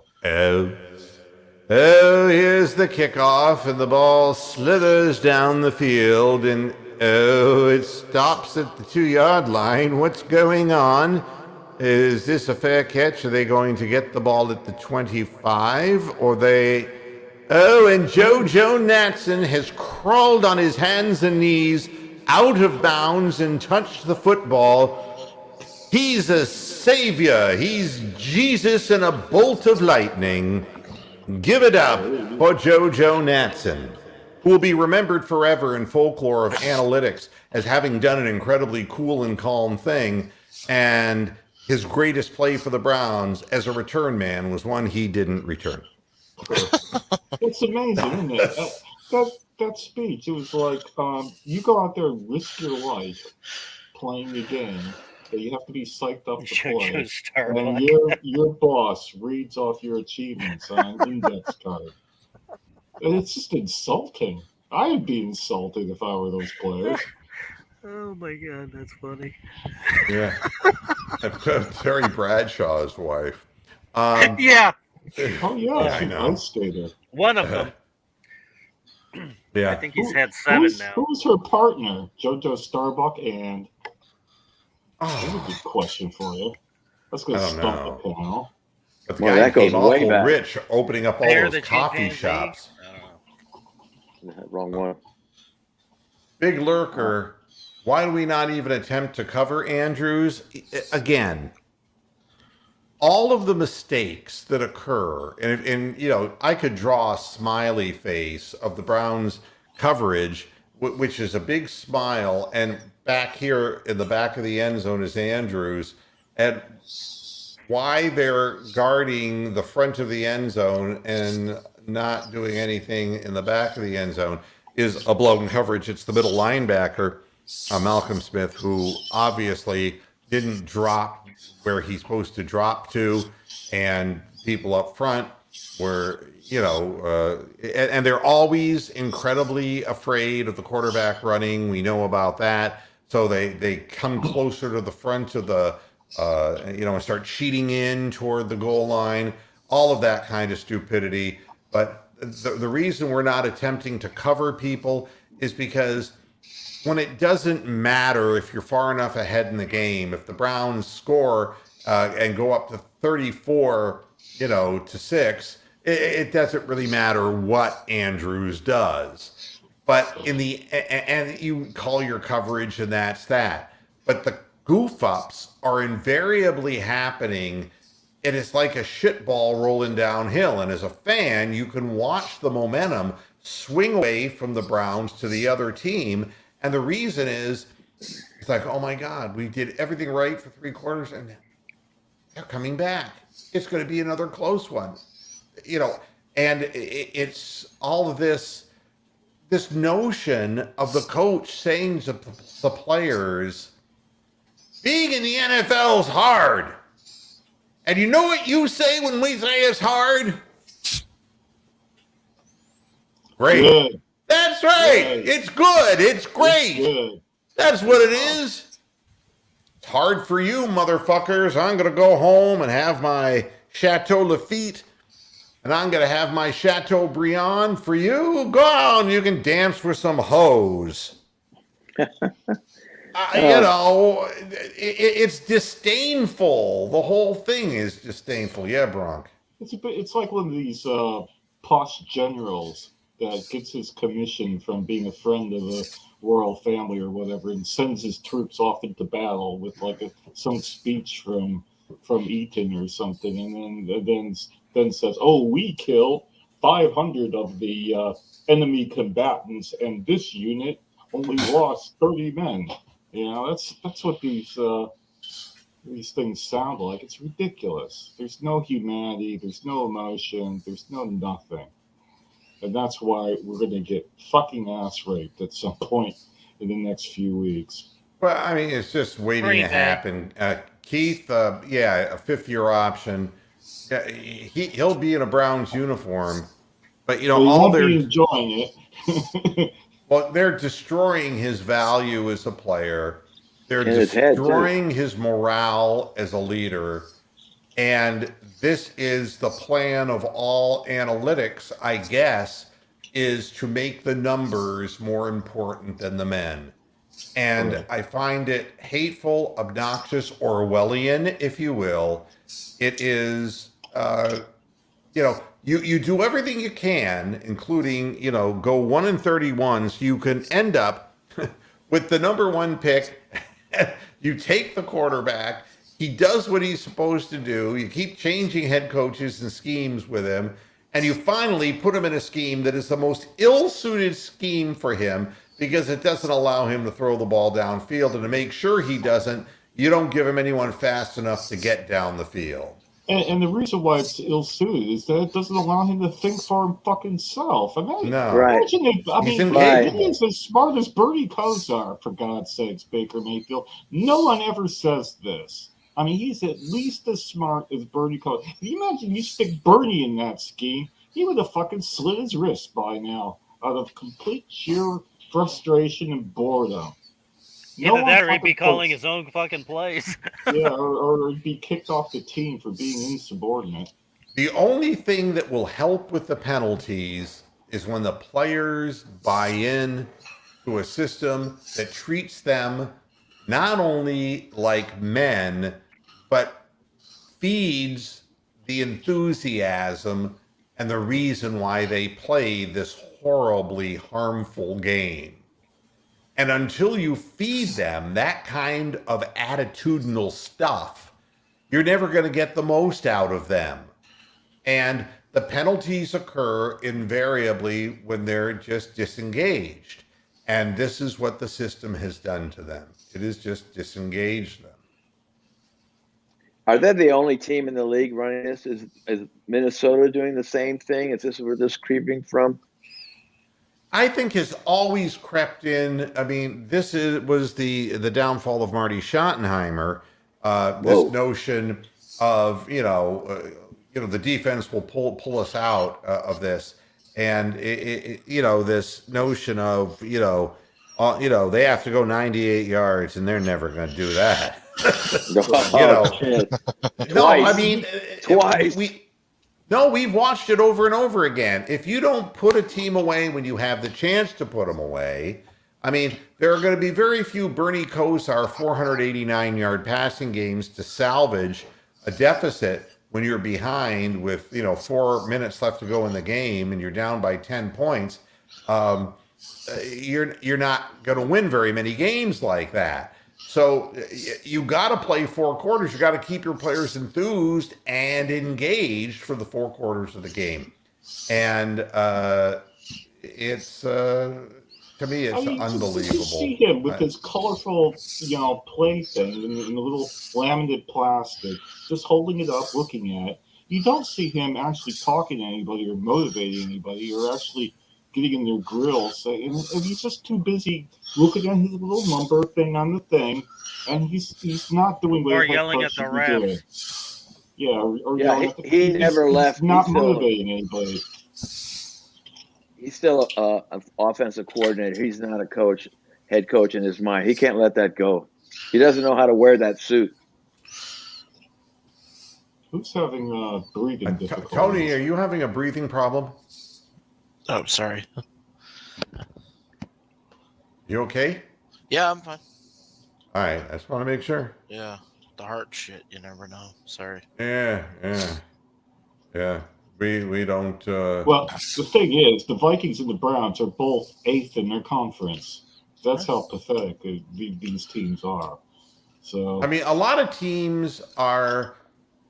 Oh, here's the kickoff, and the ball slithers down the field, and it stops at the 2-yard line. What's going on? Is this a fair catch? Are they going to get the ball at the 25? Or they... Oh, and Jojo Natson has crawled on his hands and knees out of bounds and touched the football. He's a savior. He's Jesus in a bolt of lightning. Give it up for Jojo Natson, who will be remembered forever in folklore of analytics as having done an incredibly cool and calm thing. And his greatest play for the Browns as a return man was one he didn't return. It's amazing, isn't it? That speech, it was like, you go out there and risk your life playing the game. You have to be psyched up to play. And your boss reads off your achievements on an index card. And it's just insulting. I would be insulted if I were those players. Oh my God, that's funny. Yeah. Terry Bradshaw's wife. Yeah. Oh, yeah, I know. One of them. Yeah. I think he's had 7 now. Who's her partner? Jojo Starbuck and... That's a good question for you. Let's go stump the panel. But the guy became awful rich, opening up all those coffee shops. Wrong one. Big Lurker, why do we not even attempt to cover Andrews? Again, all of the mistakes that occur, and I could draw a smiley face of the Browns coverage, which is a big smile, and back here in the back of the end zone is Andrews, and why they're guarding the front of the end zone and not doing anything in the back of the end zone is a blown coverage. It's the middle linebacker, Malcolm Smith, who obviously didn't drop where he's supposed to drop to, and people up front were, and they're always incredibly afraid of the quarterback running. We know about that. So they come closer to the front of the, and start cheating in toward the goal line. all of that kind of stupidity. But the reason we're not attempting to cover people is because when it doesn't matter if you're far enough ahead in the game, if the Browns score and go up to 34, to 6, it doesn't really matter what Andrews does. But and you call your coverage and that's that. But the goof ups are invariably happening. And it's like a shit ball rolling downhill. And as a fan, you can watch the momentum swing away from the Browns to the other team. And the reason is, it's like, oh my God, we did everything right for 3 quarters and they're coming back. It's going to be another close one. And it's all of this notion of the coach saying to the players, being in the NFL is hard. And you know what you say when we say it's hard? Great. Good. That's right. Good. It's good. It's great. It's good. That's what it is. It's hard for you, motherfuckers. I'm going to go home and have my Chateau Lafite, and I'm going to have my Chateaubriand for you. Go on. You can dance with some hoes. It's disdainful. The whole thing is disdainful. Yeah, Bronk. It's like one of these posh generals that gets his commission from being a friend of the royal family or whatever, and sends his troops off into battle with like some speech from Eton or something, and then says, "Oh, we killed 500 of the enemy combatants, and this unit only lost 30 men." That's what these things sound like. It's ridiculous. There's no humanity. There's no emotion. There's no nothing. And that's why we're going to get fucking ass raped at some point in the next few weeks. Well, I mean, it's just waiting to happen. Keith, a 5th-year option. He'll be in a Browns uniform, but all they're enjoying it. Well, they're destroying his value as a player. They're destroying his morale as a leader. And this is the plan of all analytics, I guess, is to make the numbers more important than the men. And right. I find it hateful, obnoxious, Orwellian, if you will. It is, you do everything you can, including, go 1-31, so you can end up with the number 1 pick. You take the quarterback. He does what he's supposed to do. You keep changing head coaches and schemes with him. And you finally put him in a scheme that is the most ill-suited scheme for him because it doesn't allow him to throw the ball downfield. And to make sure he doesn't, you don't give him anyone fast enough to get down the field. And the reason why it's ill-suited is that it doesn't allow him to think for him fucking self. Imagine he's as smart as Bernie Kosar, for God's sakes, Baker Mayfield. No one ever says this. I mean, he's at least as smart as Bernie Kosar. Can you imagine you stick Bernie in that scheme? He would have fucking slit his wrist by now out of complete sheer frustration and boredom. Either that or he'd be calling his own fucking plays. or he'd be kicked off the team for being insubordinate. The only thing that will help with the penalties is when the players buy in to a system that treats them not only like men, but feeds the enthusiasm and the reason why they play this horribly harmful game. And until you feed them that kind of attitudinal stuff, you're never going to get the most out of them. And the penalties occur invariably when they're just disengaged. And this is what the system has done to them. It has just disengaged them. Are they the only team in the league running this? Is Minnesota doing the same thing? Is this where this creeping from? I think has always crept in. I mean, this was the downfall of Marty Schottenheimer. This notion of the defense will pull us out of this, and this notion of they have to go 98 yards and they're never going to do that. Twice. I mean, twice. No, we've watched it over and over again. If you don't put a team away when you have the chance to put them away, I mean, there are going to be very few Bernie Kosar 489-yard passing games to salvage a deficit when you're behind with 4 minutes left to go in the game and you're down by 10 points. You're not going to win very many games like that. So you got to play 4 quarters. You got to keep your players enthused and engaged for the 4 quarters of the game. And it's to me, it's unbelievable. You see him with his colorful, play thing in the little laminated plastic, just holding it up, looking at it. You don't see him actually talking to anybody or motivating anybody or actually getting in their grills. And he's just too busy looking at his little number thing on the thing, and he's not doing what or he's yelling at the refs. Yeah, or Yeah, yelling at the he never left. He's not He's still- motivating anybody. He's still an offensive coordinator. He's not a coach, head coach in his mind. He can't let that go. He doesn't know how to wear that suit. Who's having breathing difficulties? Tony, are you having a breathing problem? Oh, sorry. You okay? Yeah, I'm fine. All right, I just want to make sure. Yeah, the heart shit. You never know. Sorry. Yeah. We don't. Well, the thing is, the Vikings and the Browns are both 8th in their conference. That's how pathetic these teams are. So I mean, a lot of teams are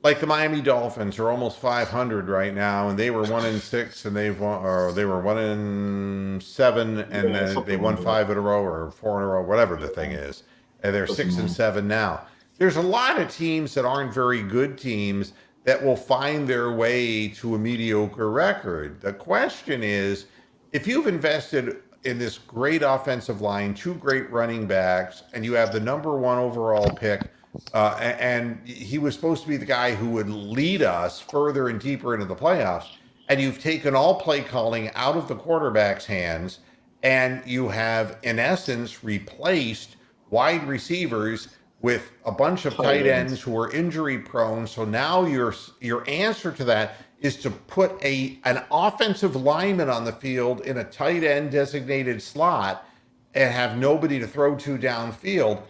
like the Miami Dolphins are almost 500 right now, and they were 1-6, and they were 1-7, and then they won 5 in a row or 4 in a row, whatever the thing is, and they're 6-7 now. There's a lot of teams that aren't very good teams that will find their way to a mediocre record. The question is, if you've invested in this great offensive line, 2 great running backs, and you have the number 1 overall pick, and he was supposed to be the guy who would lead us further and deeper into the playoffs, and you've taken all play calling out of the quarterback's hands, and you have, in essence, replaced wide receivers with a bunch of tight ends who are injury prone. So now your answer to that is to put an offensive lineman on the field in a tight end designated slot and have nobody to throw to downfield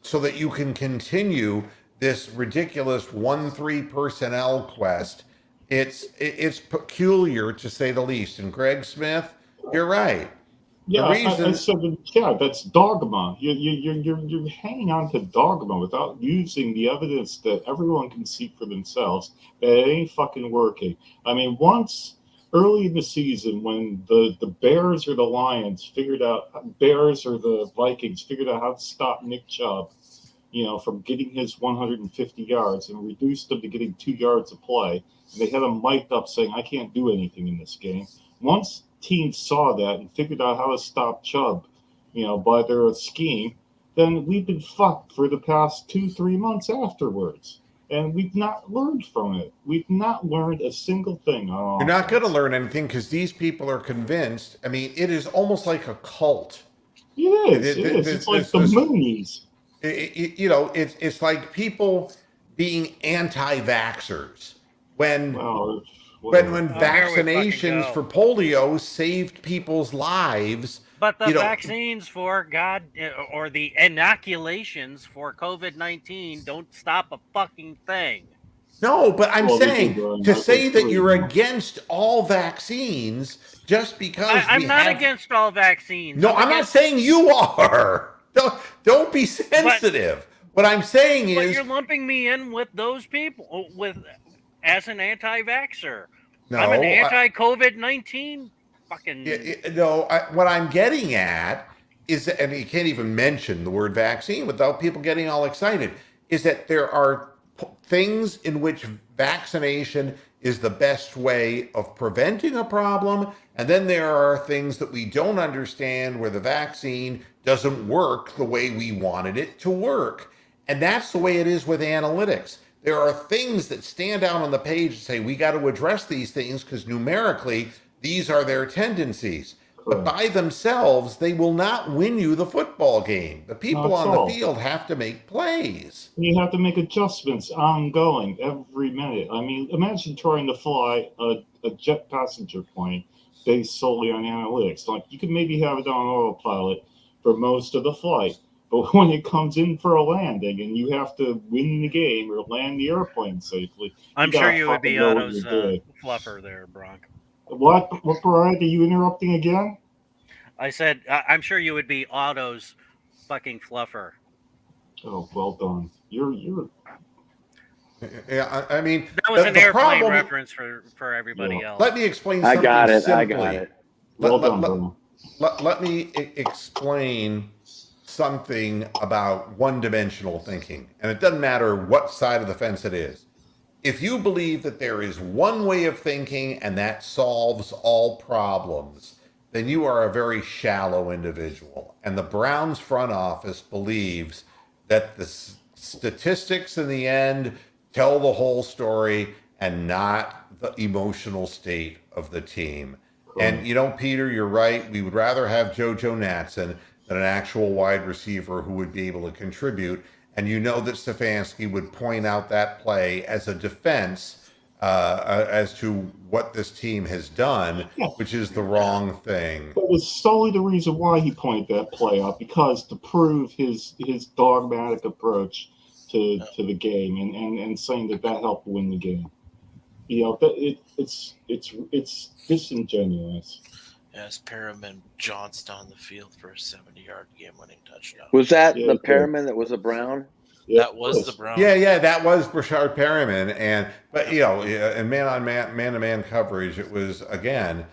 so that you can continue this ridiculous 1-3 personnel quest. It's peculiar, to say the least. And Greg Smith, you're right. yeah, I said, that's dogma. You're hanging on to dogma without using the evidence that everyone can see for themselves that it ain't fucking working. I mean, once early in the season when the Bears or the Lions Bears or the Vikings figured out how to stop Nick Chubb, from getting his 150 yards and reduced them to getting 2 yards of play. And they had him mic'd up saying, I can't do anything in this game. Once teams saw that and figured out how to stop Chubb, by their scheme, then we've been fucked for the past 2-3 months afterwards. And we've not learned from it. We've not learned a single thing. You're not going to learn anything because these people are convinced. I mean, it is almost like a cult. It is. It's like the Moonies. It's like people being anti-vaxxers when vaccinations for polio saved people's lives. But the vaccines for or the inoculations for COVID-19 don't stop a fucking thing. No, but I'm saying to say that you're against all vaccines just because I'm not against all vaccines. No, I'm not saying you are. Don't be sensitive. What I'm saying is, but you're lumping me in with those people as an anti-vaxxer. No, I'm an anti-COVID-19 fucking. What I'm getting at is that, and you can't even mention the word vaccine without people getting all excited, is that there are things in which vaccination is the best way of preventing a problem, and then there are things that we don't understand where the vaccine doesn't work the way we wanted it to work. And that's the way it is with analytics. There are things that stand out on the page and say, we got to address these things because numerically, these are their tendencies. But by themselves, they will not win you the football game. The people on the field have to make plays. You have to make adjustments ongoing every minute. I mean, imagine trying to fly a jet passenger plane based solely on analytics. Like, you could maybe have it on autopilot for most of the flight, but when it comes in for a landing and you have to win the game or land the airplane safely, I'm sure you would be Otto's fluffer there, Bronk. What, Brian? Are you interrupting again? I said, I'm sure you would be Otto's fucking fluffer. Oh, well done. You're. Yeah, I mean, that was an airplane reference for everybody else. Let me explain something I got it. simply. I got it. Well done, Bruno. Let me explain something about one-dimensional thinking, and it doesn't matter what side of the fence it is. If you believe that there is one way of thinking and that solves all problems, then you are a very shallow individual. And the Browns front office believes that the statistics in the end tell the whole story and not the emotional state of the team. Cool. And, you know, Peter, you're right. We would rather have Jojo Natson than an actual wide receiver who would be able to contribute. And you know that Stefanski would point out that play as a defense as to what this team has done, which is the wrong thing. But it's solely the reason why he pointed that play out, because to prove his dogmatic approach to the game and saying that helped win the game. You know, it's disingenuous. Yes, Perriman jounced on the field for a 70-yard game-winning touchdown. Was that the Perriman that was a Brown? Yeah, that was the Brown. Yeah, that was Brashard Perriman. But you know, in man-to-man coverage, it was again,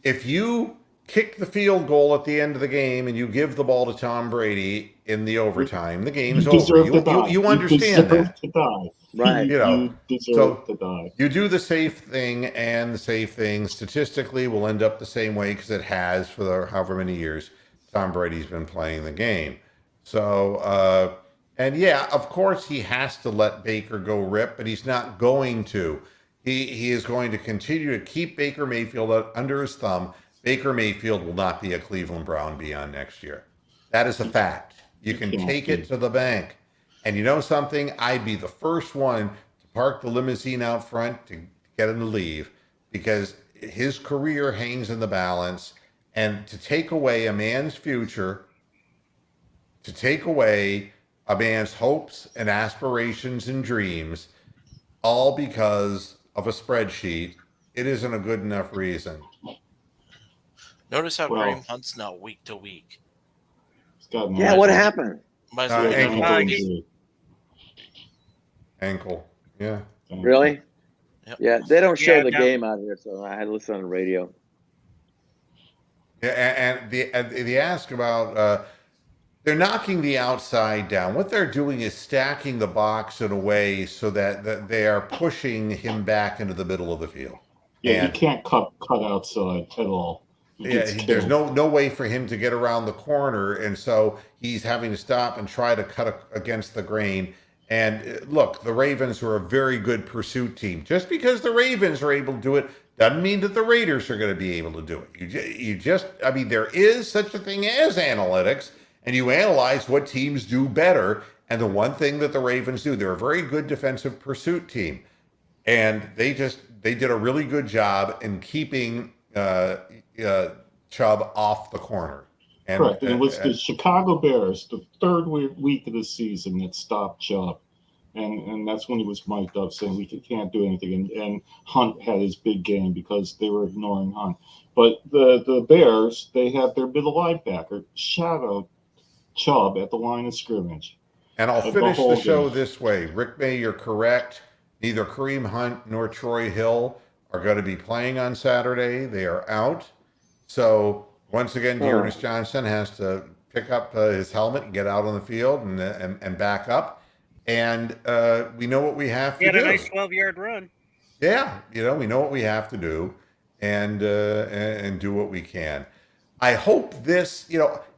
if you kick the field goal at the end of the game and you give the ball to Tom Brady in the overtime, the game's over. You understand that. To die. Right. You know, you deserve to die. You do the safe thing, and the safe thing statistically will end up the same way because it has for the however many years Tom Brady's been playing the game. So, and yeah, of course he has to let Baker go rip, but he's not going to. He is going to continue to keep Baker Mayfield under his thumb. Baker Mayfield will not be a Cleveland Brown beyond next year. That is a fact. You can take it to the bank. And you know something? I'd be the first one to park the limousine out front to get him to leave, because his career hangs in the balance. And to take away a man's future, to take away a man's hopes and aspirations and dreams, all because of a spreadsheet, it isn't a good enough reason. Notice how Kareem Hunt's not week to week. Yeah, what happened? Ankle. Yeah. Really? Yep. Yeah, they don't show the game out here, so I had to listen on the radio. Yeah, and the ask about they're knocking the outside down. What they're doing is stacking the box in a way so that they are pushing him back into the middle of the field. Yeah, you can't cut outside at all. There's no way for him to get around the corner, and so he's having to stop and try to cut against the grain. And look, the Ravens are a very good pursuit team. Just because the Ravens are able to do it doesn't mean that the Raiders are going to be able to do it. I mean, there is such a thing as analytics, and you analyze what teams do better. And the one thing that the Ravens do, they're a very good defensive pursuit team. And they did a really good job in keeping Chubb off the corner. Correct. And it was the Chicago Bears, the third week of the season, that stopped Chubb. And that's when he was mic'd up saying we can't do anything. And Hunt had his big game because they were ignoring Hunt. But the Bears, they have their middle linebacker shadow Chubb at the line of scrimmage. And I'll finish the show this way. Rick May, you're correct. Neither Kareem Hunt nor Troy Hill are going to be playing on Saturday. They are out. So once again, Dearness Johnson has to pick up his helmet and get out on the field and back up. And we know what we have to do. He had a nice 12-yard run. Yeah, we know what we have to do and do what we can. I hope this,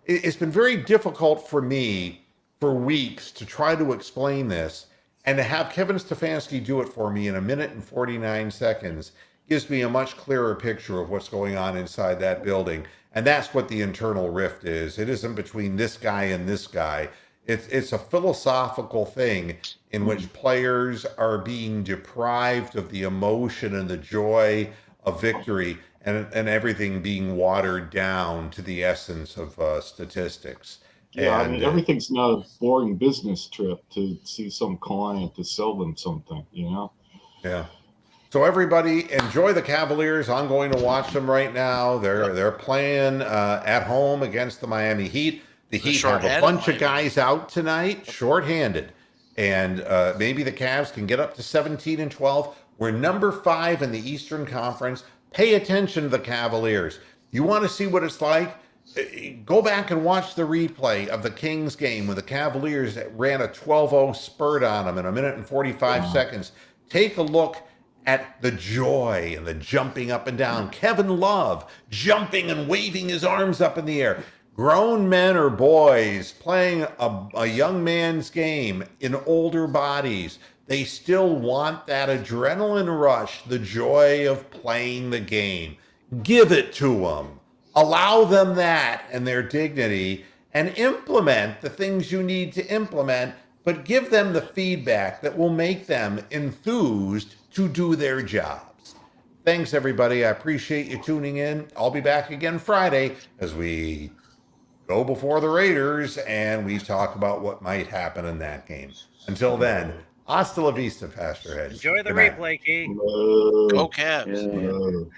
it's been very difficult for me for weeks to try to explain this, and to have Kevin Stefanski do it for me in 1 minute and 49 seconds gives me a much clearer picture of what's going on inside that building. And that's what the internal rift is. It isn't between this guy and this guy. It's a philosophical thing in which players are being deprived of the emotion and the joy of victory, and everything being watered down to the essence of statistics. Yeah, And, I mean, everything's not a boring business trip to see some client to sell them something, you know? Yeah. So everybody enjoy the Cavaliers. I'm going to watch them right now. They're playing at home against the Miami Heat. The Heat have a bunch of guys out tonight, shorthanded. And maybe the Cavs can get up to 17-12. We're number 5 in the Eastern Conference. Pay attention to the Cavaliers. You want to see what it's like? Go back and watch the replay of the Kings game when the Cavaliers ran a 12-0 spurt on them in a minute and 45 seconds. Take a look at the joy and the jumping up and down. Kevin Love jumping and waving his arms up in the air. Grown men or boys playing a young man's game in older bodies. They still want that adrenaline rush, the joy of playing the game. Give it to them. Allow them that and their dignity, and implement the things you need to implement, but give them the feedback that will make them enthused to do their jobs. Thanks, everybody. I appreciate you tuning in. I'll be back again Friday as we go before the Raiders and we talk about what might happen in that game. Until then, hasta la vista, Pastor Heads. Enjoy the Good night. replay, Key. Hello. Go Cavs. Yeah. Hello.